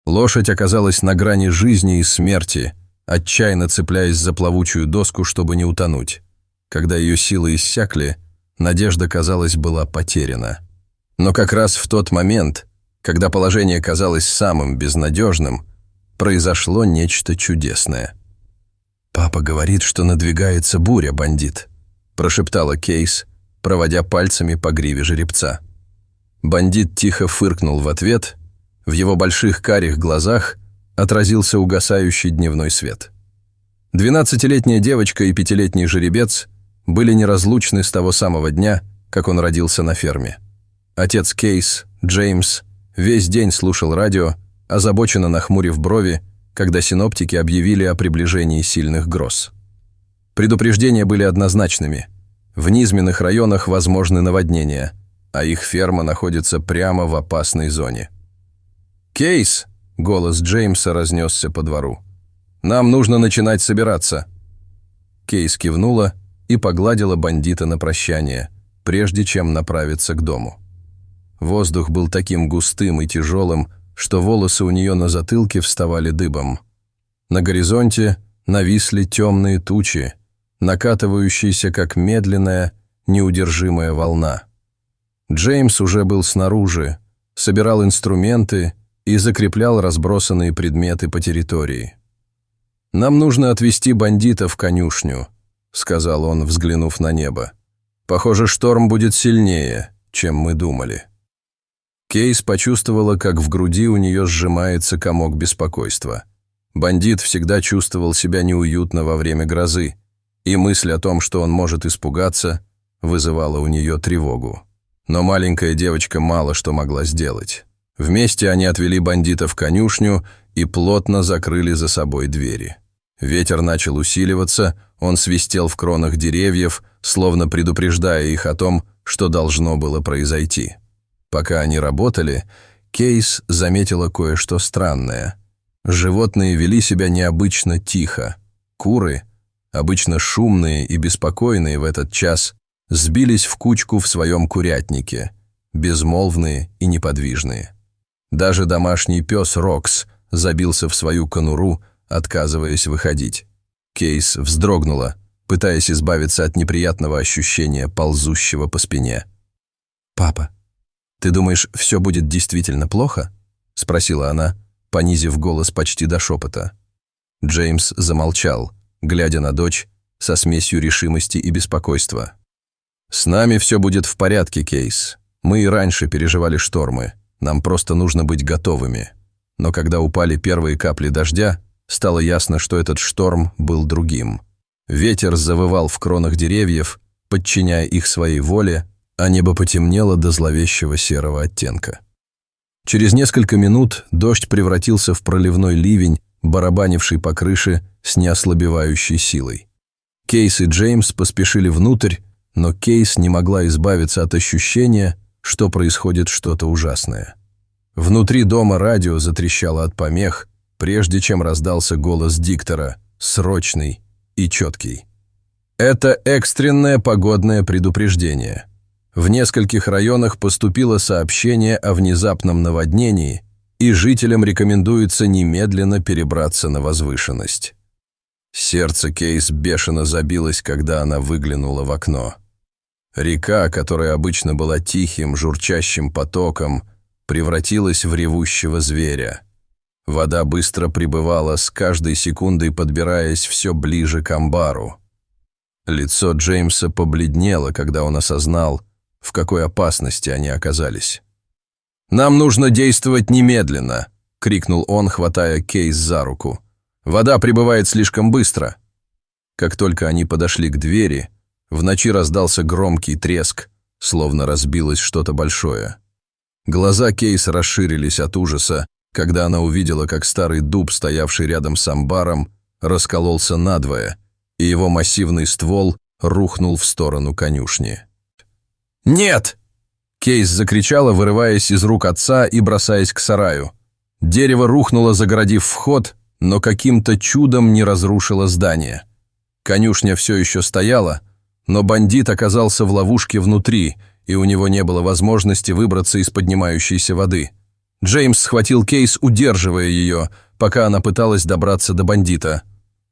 Лошадь оказалась на грани жизни и смерти, отчаянно цепляясь за плавучую доску, чтобы не утонуть. Когда ее силы иссякли, надежда, казалось, была потеряна. Но как раз в тот момент, когда положение казалось самым безнадежным, произошло нечто чудесное. «Папа говорит, что надвигается буря, бандит», – прошептала Кейс, проводя пальцами по гриве жеребца. Бандит тихо фыркнул в ответ, в его больших карих глазах отразился угасающий дневной свет. 12-летняя девочка и 5-летний жеребец были неразлучны с того самого дня, как он родился на ферме. Отец Кейс, Джеймс, весь день слушал радио, озабоченно нахмурив брови, когда синоптики объявили о приближении сильных гроз. Предупреждения были однозначными. В низменных районах возможны наводнения, а их ферма находится прямо в опасной зоне. «Кейс!» — голос Джеймса разнесся по двору. «Нам нужно начинать собираться». Кейс кивнула и погладила бандита на прощание, прежде чем направиться к дому. Воздух был таким густым и тяжелым, что волосы у нее на затылке вставали дыбом. На горизонте нависли темные тучи, накатывающиеся как медленная, неудержимая волна. Джеймс уже был снаружи, собирал инструменты и закреплял разбросанные предметы по территории. «Нам нужно отвезти бандита в конюшню», — сказал он, взглянув на небо. «Похоже, шторм будет сильнее, чем мы думали». Кейс почувствовала, как в груди у нее сжимается комок беспокойства. Бандит всегда чувствовал себя неуютно во время грозы, и мысль о том, что он может испугаться, вызывала у нее тревогу. Но маленькая девочка мало что могла сделать. Вместе они отвели бандита в конюшню и плотно закрыли за собой двери. Ветер начал усиливаться, он свистел в кронах деревьев, словно предупреждая их о том, что должно было произойти. Пока они работали, Кейс заметила кое-что странное. Животные вели себя необычно тихо. Куры, обычно шумные и беспокойные в этот час, сбились в кучку в своем курятнике, безмолвные и неподвижные. Даже домашний пес Рокс забился в свою конуру, отказываясь выходить. Кейс вздрогнула, пытаясь избавиться от неприятного ощущения, ползущего по спине. «Папа, ты думаешь, все будет действительно плохо?» — спросила она, понизив голос почти до шепота. Джеймс замолчал, глядя на дочь со смесью решимости и беспокойства. «С нами все будет в порядке, Кейс. Мы и раньше переживали штормы. Нам просто нужно быть готовыми. Но когда упали первые капли дождя, стало ясно, что этот шторм был другим. Ветер завывал в кронах деревьев, подчиняя их своей воле, а небо потемнело до зловещего серого оттенка. Через несколько минут дождь превратился в проливной ливень, барабанивший по крыше с неослабевающей силой. Кейс и Джеймс поспешили внутрь, но Кейс не могла избавиться от ощущения, что происходит что-то ужасное. Внутри дома радио затрещало от помех, прежде чем раздался голос диктора, срочный и четкий. «Это экстренное погодное предупреждение. В нескольких районах поступило сообщение о внезапном наводнении, и жителям рекомендуется немедленно перебраться на возвышенность». Сердце Кейс бешено забилось, когда она выглянула в окно. Река, которая обычно была тихим, журчащим потоком, превратилась в ревущего зверя. Вода быстро прибывала, с каждой секундой подбираясь все ближе к амбару. Лицо Джеймса побледнело, когда он осознал, в какой опасности они оказались. «Нам нужно действовать немедленно!» — крикнул он, хватая Кейс за руку. «Вода прибывает слишком быстро!» Как только они подошли к двери, в ночи раздался громкий треск, словно разбилось что-то большое. Глаза Кейс расширились от ужаса, когда она увидела, как старый дуб, стоявший рядом с амбаром, раскололся надвое, и его массивный ствол рухнул в сторону конюшни. «Нет!» — Кейс закричала, вырываясь из рук отца и бросаясь к сараю. Дерево рухнуло, загородив вход, но каким-то чудом не разрушило здание. Конюшня все еще стояла, но бандит оказался в ловушке внутри, и у него не было возможности выбраться из поднимающейся воды. Джеймс схватил Кейс, удерживая ее, пока она пыталась добраться до бандита.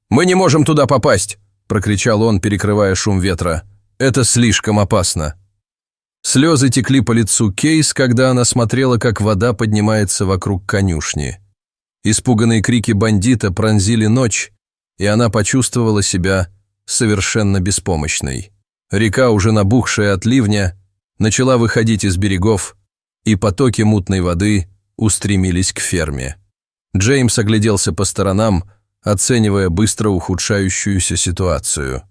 «Мы не можем туда попасть!» – прокричал он, перекрывая шум ветра. «Это слишком опасно!» Слезы текли по лицу Кейс, когда она смотрела, как вода поднимается вокруг конюшни. Испуганные крики бандита пронзили ночь, и она почувствовала себя совершенно беспомощной. Река, уже набухшая от ливня, начала выходить из берегов, и потоки мутной воды устремились к ферме. Джеймс огляделся по сторонам, оценивая быстро ухудшающуюся ситуацию.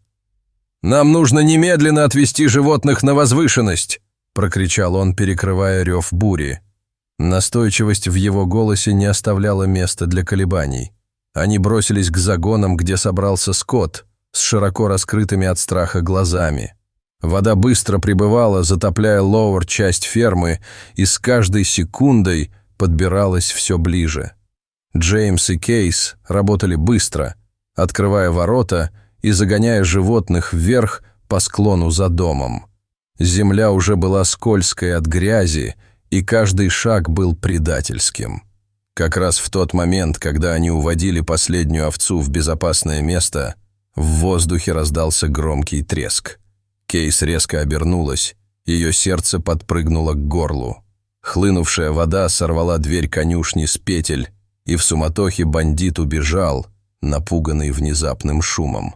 «Нам нужно немедленно отвезти животных на возвышенность!» – прокричал он, перекрывая рев бури. Настойчивость в его голосе не оставляла места для колебаний. Они бросились к загонам, где собрался скот, с широко раскрытыми от страха глазами. Вода быстро прибывала, затопляя лоуэр часть фермы, и с каждой секундой подбиралась все ближе. Джеймс и Кейс работали быстро, открывая ворота и загоняя животных вверх по склону за домом. Земля уже была скользкой от грязи, и каждый шаг был предательским. Как раз в тот момент, когда они уводили последнюю овцу в безопасное место, в воздухе раздался громкий треск. Кейс резко обернулась, ее сердце подпрыгнуло к горлу. Хлынувшая вода сорвала дверь конюшни с петель, и в суматохе бандит убежал, напуганный внезапным шумом.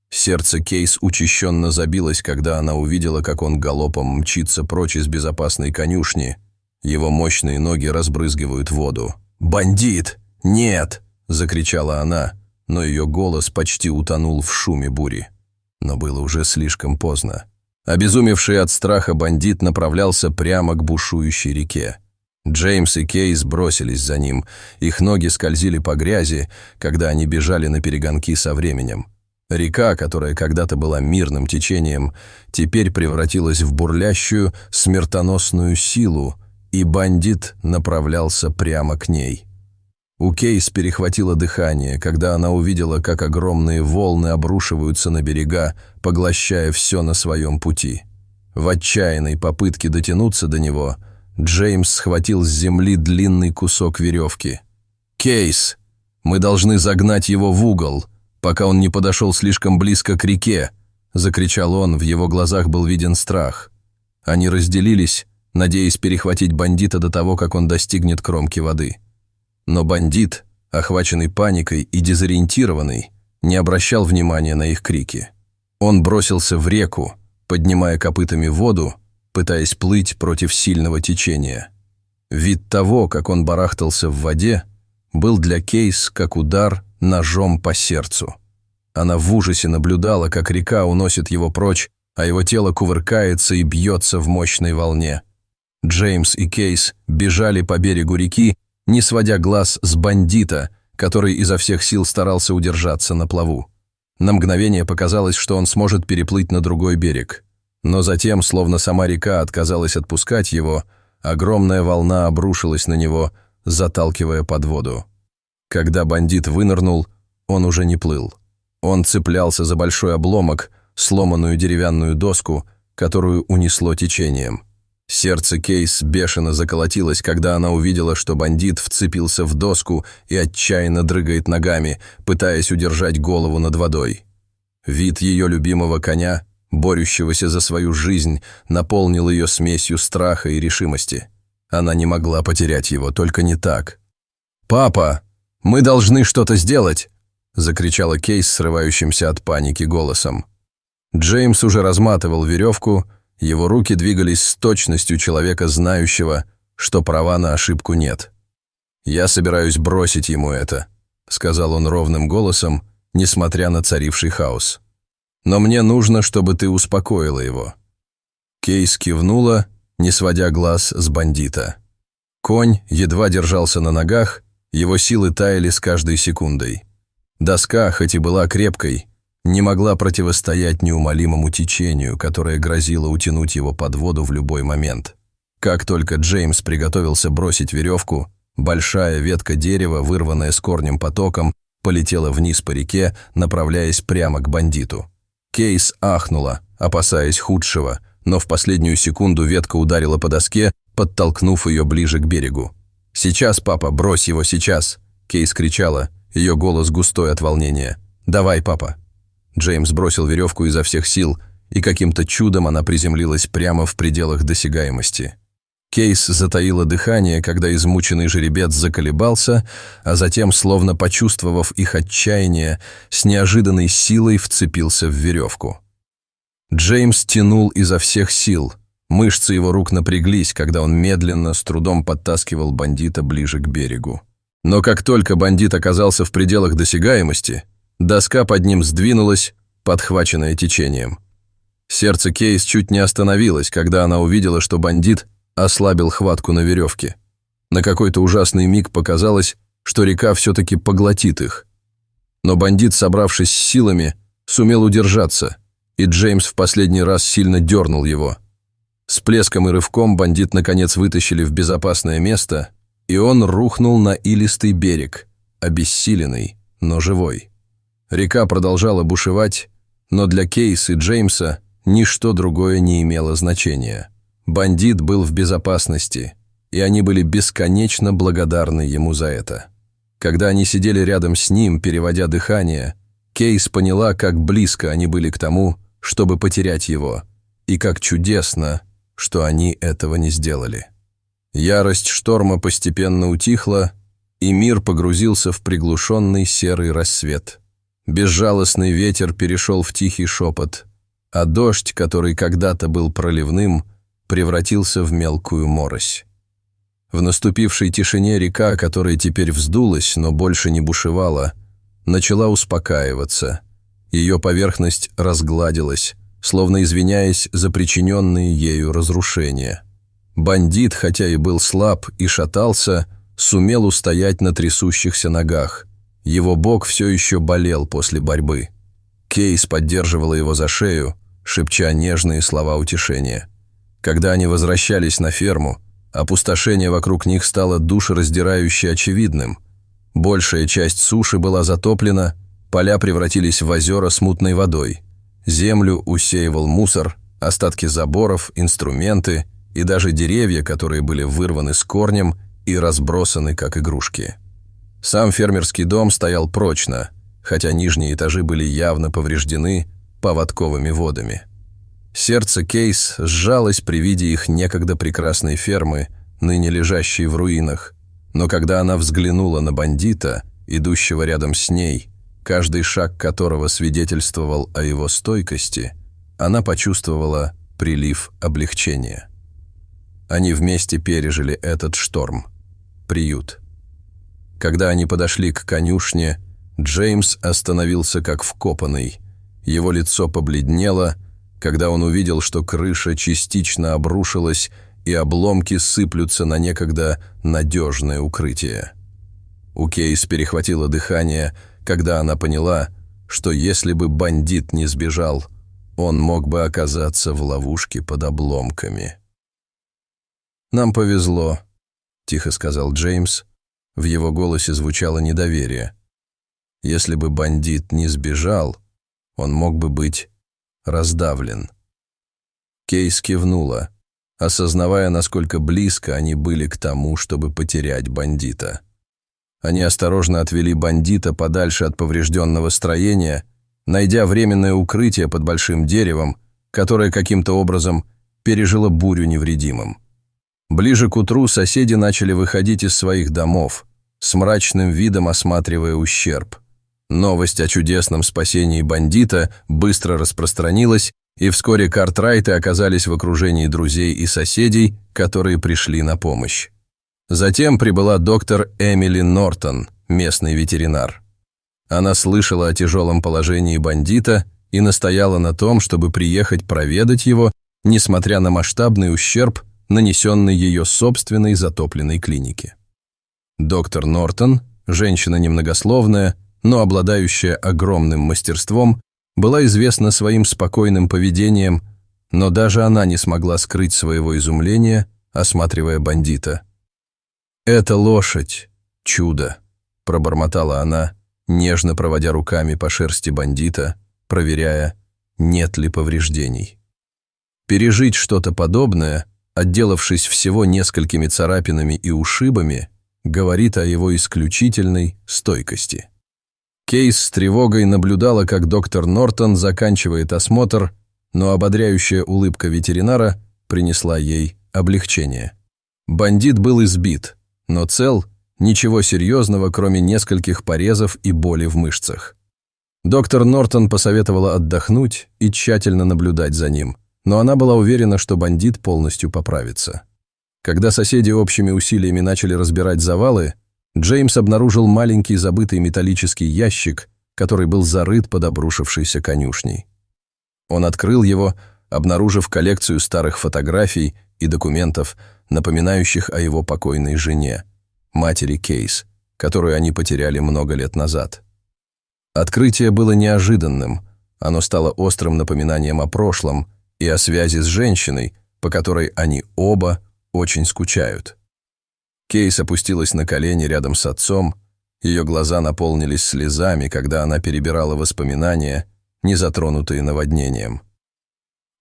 Сердце Кейс учащенно забилось, когда она увидела, как он галопом мчится прочь из безопасной конюшни. Его мощные ноги разбрызгивают воду. «Бандит! Нет!» – закричала она, но ее голос почти утонул в шуме бури. Но было уже слишком поздно. Обезумевший от страха бандит направлялся прямо к бушующей реке. Джеймс и Кейс бросились за ним, их ноги скользили по грязи, когда они бежали наперегонки со временем. Река, которая когда-то была мирным течением, теперь превратилась в бурлящую, смертоносную силу, и бандит направлялся прямо к ней. У Кейс перехватило дыхание, когда она увидела, как огромные волны обрушиваются на берега, поглощая все на своем пути. В отчаянной попытке дотянуться до него Джеймс схватил с земли длинный кусок веревки. «Кейс, мы должны загнать его в угол, пока он не подошел слишком близко к реке», – закричал он, в его глазах был виден страх. Они разделились, надеясь перехватить бандита до того, как он достигнет кромки воды. Но бандит, охваченный паникой и дезориентированный, не обращал внимания на их крики. Он бросился в реку, поднимая копытами воду, пытаясь плыть против сильного течения. Вид того, как он барахтался в воде, был для Кейс как удар ножом по сердцу. Она в ужасе наблюдала, как река уносит его прочь, а его тело кувыркается и бьется в мощной волне. Джеймс и Кейс бежали по берегу реки, не сводя глаз с бандита, который изо всех сил старался удержаться на плаву. На мгновение показалось, что он сможет переплыть на другой берег. Но затем, словно сама река отказалась отпускать его, огромная волна обрушилась на него, заталкивая под воду. Когда бандит вынырнул, он уже не плыл. Он цеплялся за большой обломок, сломанную деревянную доску, которую унесло течением. Сердце Кейс бешено заколотилось, когда она увидела, что бандит вцепился в доску и отчаянно дрыгает ногами, пытаясь удержать голову над водой. Вид ее любимого коня, борющегося за свою жизнь, наполнил ее смесью страха и решимости. Она не могла потерять его, только не так. «Папа, мы должны что-то сделать!» – закричала Кейс срывающимся от паники голосом. Джеймс уже разматывал веревку, его руки двигались с точностью человека, знающего, что права на ошибку нет. «Я собираюсь бросить ему это», – сказал он ровным голосом, несмотря на царивший хаос. «Но мне нужно, чтобы ты успокоила его». Кейс кивнула, не сводя глаз с бандита. Конь едва держался на ногах, его силы таяли с каждой секундой. Доска, хоть и была крепкой, не могла противостоять неумолимому течению, которое грозило утянуть его под воду в любой момент. Как только Джеймс приготовился бросить веревку, большая ветка дерева, вырванная с корнем потоком, полетела вниз по реке, направляясь прямо к бандиту. Кейс ахнула, опасаясь худшего, но в последнюю секунду ветка ударила по доске, подтолкнув ее ближе к берегу. «Сейчас, папа, брось его, сейчас!» Кейс кричала, ее голос густой от волнения. «Давай, папа!» Джеймс бросил веревку изо всех сил, и каким-то чудом она приземлилась прямо в пределах досягаемости. Кейс затаила дыхание, когда измученный жеребец заколебался, а затем, словно почувствовав их отчаяние, с неожиданной силой вцепился в веревку. Джеймс тянул изо всех сил. Мышцы его рук напряглись, когда он медленно, с трудом подтаскивал бандита ближе к берегу. Но как только бандит оказался в пределах досягаемости, доска под ним сдвинулась, подхваченная течением. Сердце Кейс чуть не остановилось, когда она увидела, что бандит ослабил хватку на веревке. На какой-то ужасный миг показалось, что река все-таки поглотит их. Но бандит, собравшись с силами, сумел удержаться, и Джеймс в последний раз сильно дернул его. С плеском и рывком бандит наконец вытащили в безопасное место, и он рухнул на илистый берег, обессиленный, но живой. Река продолжала бушевать, но для Кейс и Джеймса ничто другое не имело значения. Бандит был в безопасности, и они были бесконечно благодарны ему за это. Когда они сидели рядом с ним, переводя дыхание, Кейс поняла, как близко они были к тому, чтобы потерять его, и как чудесно, что они этого не сделали. Ярость шторма постепенно утихла, и мир погрузился в приглушенный серый рассвет. Безжалостный ветер перешел в тихий шепот, а дождь, который когда-то был проливным, превратился в мелкую морось. В наступившей тишине река, которая теперь вздулась, но больше не бушевала, начала успокаиваться. Ее поверхность разгладилась, словно извиняясь за причиненные ею разрушения. Бандит, хотя и был слаб и шатался, сумел устоять на трясущихся ногах. Его бок все еще болел после борьбы. Кейс поддерживала его за шею, шепча нежные слова утешения. Когда они возвращались на ферму, опустошение вокруг них стало душераздирающе очевидным. Большая часть суши была затоплена, поля превратились в озера с мутной водой. Землю усеивал мусор, остатки заборов, инструменты и даже деревья, которые были вырваны с корнем и разбросаны, как игрушки. Сам фермерский дом стоял прочно, хотя нижние этажи были явно повреждены поводковыми водами. Сердце Кейс сжалось при виде их некогда прекрасной фермы, ныне лежащей в руинах, но когда она взглянула на бандита, идущего рядом с ней, каждый шаг которого свидетельствовал о его стойкости, она почувствовала прилив облегчения. Они вместе пережили этот шторм. Приют. Когда они подошли к конюшне, Джеймс остановился как вкопанный. Его лицо побледнело, когда он увидел, что крыша частично обрушилась и обломки сыплются на некогда надежное укрытие. У Кейс перехватило дыхание, когда она поняла, что если бы бандит не сбежал, он мог бы оказаться в ловушке под обломками. «Нам повезло», — тихо сказал Джеймс. В его голосе звучало недоверие. «Если бы бандит не сбежал, он мог бы быть раздавлен». Кейс кивнула, осознавая, насколько близко они были к тому, чтобы потерять бандита. Они осторожно отвели бандита подальше от поврежденного строения, найдя временное укрытие под большим деревом, которое каким-то образом пережило бурю невредимым. Ближе к утру соседи начали выходить из своих домов, с мрачным видом осматривая ущерб. Новость о чудесном спасении бандита быстро распространилась, и вскоре Картрайты оказались в окружении друзей и соседей, которые пришли на помощь. Затем прибыла доктор Эмили Нортон, местный ветеринар. Она слышала о тяжелом положении бандита и настояла на том, чтобы приехать проведать его, несмотря на масштабный ущерб, нанесенный ее собственной затопленной клинике. Доктор Нортон, женщина немногословная, но обладающая огромным мастерством, была известна своим спокойным поведением, но даже она не смогла скрыть своего изумления, осматривая бандита. «Это лошадь, чудо», — пробормотала она, нежно проводя руками по шерсти бандита, проверяя, нет ли повреждений. Пережить что-то подобное, отделавшись всего несколькими царапинами и ушибами, говорит о его исключительной стойкости. Кейс с тревогой наблюдала, как доктор Нортон заканчивает осмотр, но ободряющая улыбка ветеринара принесла ей облегчение. Бандит был избит, но цел, ничего серьезного, кроме нескольких порезов и боли в мышцах. Доктор Нортон посоветовала отдохнуть и тщательно наблюдать за ним, но она была уверена, что бандит полностью поправится. Когда соседи общими усилиями начали разбирать завалы, Джеймс обнаружил маленький забытый металлический ящик, который был зарыт под обрушившейся конюшней. Он открыл его, обнаружив коллекцию старых фотографий и документов, напоминающих о его покойной жене, матери Кейс, которую они потеряли много лет назад. Открытие было неожиданным, оно стало острым напоминанием о прошлом и о связи с женщиной, по которой они оба очень скучают. Кейс опустилась на колени рядом с отцом, ее глаза наполнились слезами, когда она перебирала воспоминания, не затронутые наводнением.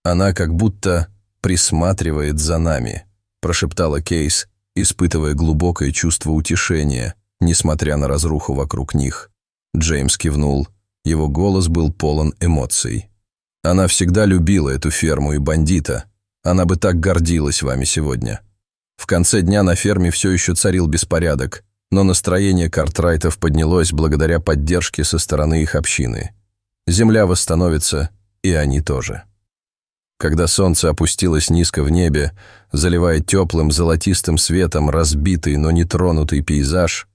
«Она как будто присматривает за нами», – прошептала Кейс, испытывая глубокое чувство утешения, несмотря на разруху вокруг них. Джеймс кивнул, его голос был полон эмоций. «Она всегда любила эту ферму и бандита. Она бы так гордилась вами сегодня». В конце дня на ферме все еще царил беспорядок, но настроение Картрайтов поднялось благодаря поддержке со стороны их общины. Земля восстановится, и они тоже. Когда солнце опустилось низко в небе, заливая теплым золотистым светом разбитый, но не тронутый пейзаж,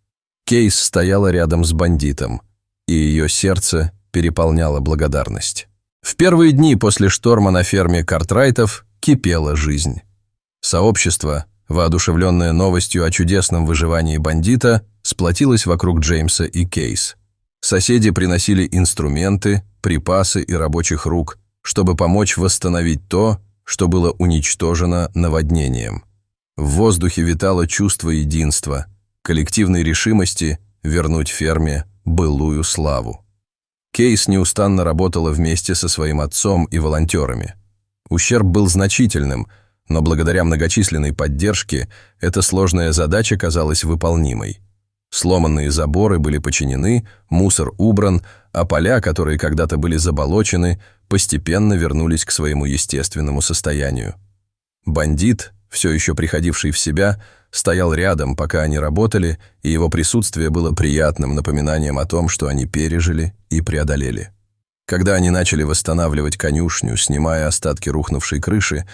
Кейс стояла рядом с бандитом, и ее сердце переполняло благодарность. В первые дни после шторма на ферме Картрайтов кипела жизнь. Сообщество, воодушевленное новостью о чудесном выживании бандита, сплотилось вокруг Джеймса и Кейс. Соседи приносили инструменты, припасы и рабочих рук, чтобы помочь восстановить то, что было уничтожено наводнением. В воздухе витало чувство единства, коллективной решимости вернуть ферме былую славу. Кейс неустанно работала вместе со своим отцом и волонтерами. Ущерб был значительным, но благодаря многочисленной поддержке эта сложная задача казалась выполнимой. Сломанные заборы были починены, мусор убран, а поля, которые когда-то были заболочены, постепенно вернулись к своему естественному состоянию. Бандит, все еще приходивший в себя, стоял рядом, пока они работали, и его присутствие было приятным напоминанием о том, что они пережили и преодолели. Когда они начали восстанавливать конюшню, снимая остатки рухнувшей крыши,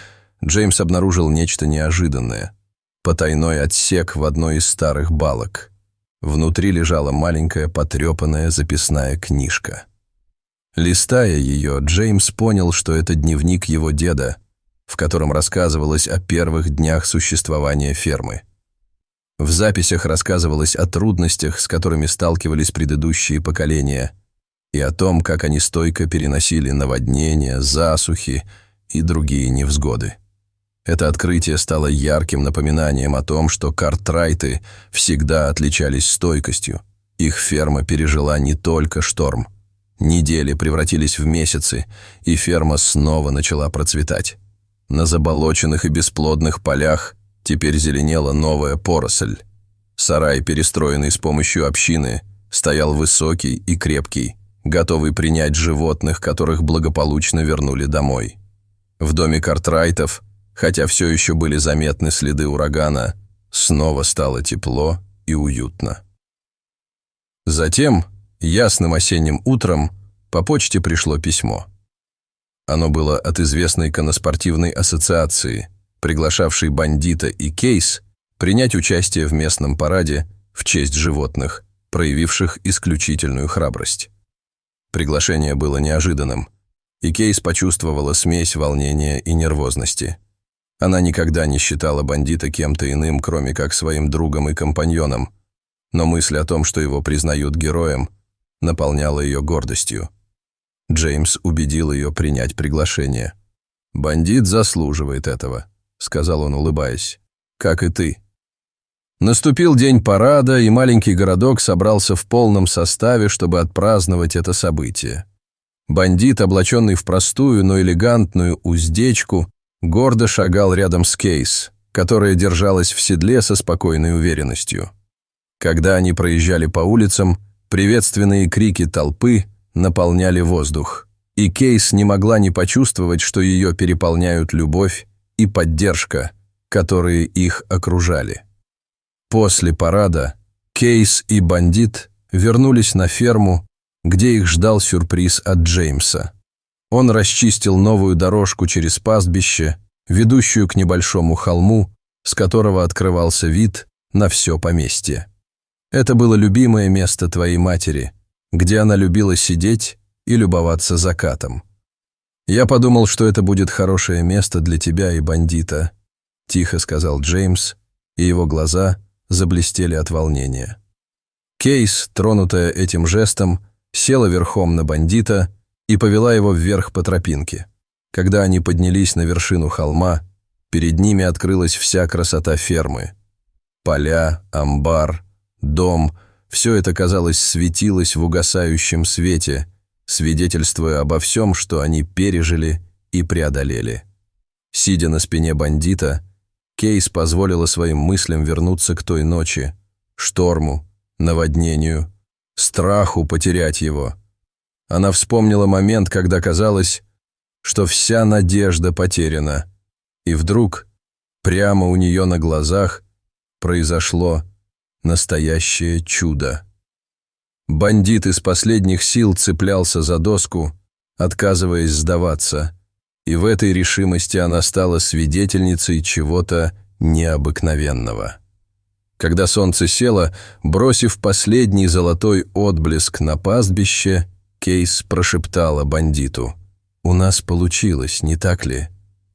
Джеймс обнаружил нечто неожиданное – потайной отсек в одной из старых балок. Внутри лежала маленькая потрепанная записная книжка. Листая ее, Джеймс понял, что это дневник его деда, в котором рассказывалось о первых днях существования фермы. В записях рассказывалось о трудностях, с которыми сталкивались предыдущие поколения, и о том, как они стойко переносили наводнения, засухи и другие невзгоды. Это открытие стало ярким напоминанием о том, что Картрайты всегда отличались стойкостью. Их ферма пережила не только шторм. Недели превратились в месяцы, и ферма снова начала процветать. На заболоченных и бесплодных полях теперь зеленела новая поросль. Сарай, перестроенный с помощью общины, стоял высокий и крепкий, готовый принять животных, которых благополучно вернули домой. В доме Картрайтов, хотя все еще были заметны следы урагана, снова стало тепло и уютно. Затем, ясным осенним утром, по почте пришло письмо. Оно было от известной конноспортивной ассоциации, приглашавшей бандита и Кейс принять участие в местном параде в честь животных, проявивших исключительную храбрость. Приглашение было неожиданным, и Кейс почувствовала смесь волнения и нервозности. Она никогда не считала бандита кем-то иным, кроме как своим другом и компаньоном, но мысль о том, что его признают героем, наполняла ее гордостью. Джеймс убедил ее принять приглашение. «Бандит заслуживает этого», — сказал он, улыбаясь, — «как и ты». Наступил день парада, и маленький городок собрался в полном составе, чтобы отпраздновать это событие. Бандит, облаченный в простую, но элегантную уздечку, гордо шагал рядом с Кейс, которая держалась в седле со спокойной уверенностью. Когда они проезжали по улицам, приветственные крики толпы наполняли воздух, и Кейс не могла не почувствовать, что ее переполняют любовь и поддержка, которые их окружали. После парада Кейс и бандит вернулись на ферму, где их ждал сюрприз от Джеймса. Он расчистил новую дорожку через пастбище, ведущую к небольшому холму, с которого открывался вид на все поместье. Это было любимое место твоей матери, где она любила сидеть и любоваться закатом. «Я подумал, что это будет хорошее место для тебя и бандита», — тихо сказал Джеймс, и его глаза заблестели от волнения. Кейс, тронутая этим жестом, села верхом на бандита и повела его вверх по тропинке. Когда они поднялись на вершину холма, перед ними открылась вся красота фермы. Поля, амбар, дом — все это, казалось, светилось в угасающем свете, свидетельствуя обо всем, что они пережили и преодолели. Сидя на спине бандита, Кейс позволила своим мыслям вернуться к той ночи, шторму, наводнению, страху потерять его. Она вспомнила момент, когда казалось, что вся надежда потеряна, и вдруг, прямо у нее на глазах, произошло настоящее чудо. Бандит из последних сил цеплялся за доску, отказываясь сдаваться, и в этой решимости она стала свидетельницей чего-то необыкновенного. Когда солнце село, бросив последний золотой отблеск на пастбище, Кейс прошептала бандиту: «У нас получилось, не так ли?»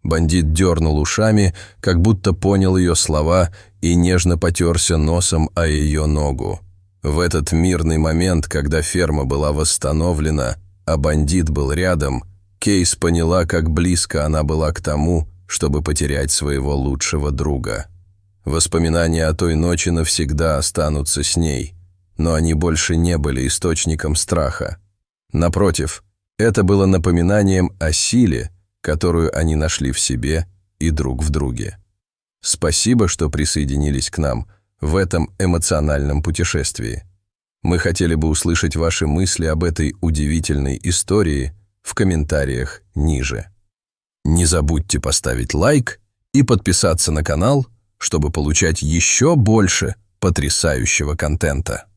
Бандит дернул ушами, как будто понял ее слова, и нежно потерся носом о ее ногу. В этот мирный момент, когда ферма была восстановлена, а бандит был рядом, Кейс поняла, как близко она была к тому, чтобы потерять своего лучшего друга. Воспоминания о той ночи навсегда останутся с ней, но они больше не были источником страха. Напротив, это было напоминанием о силе, которую они нашли в себе и друг в друге. Спасибо, что присоединились к нам в этом эмоциональном путешествии. Мы хотели бы услышать ваши мысли об этой удивительной истории в комментариях ниже. Не забудьте поставить лайк и подписаться на канал, чтобы получать еще больше потрясающего контента.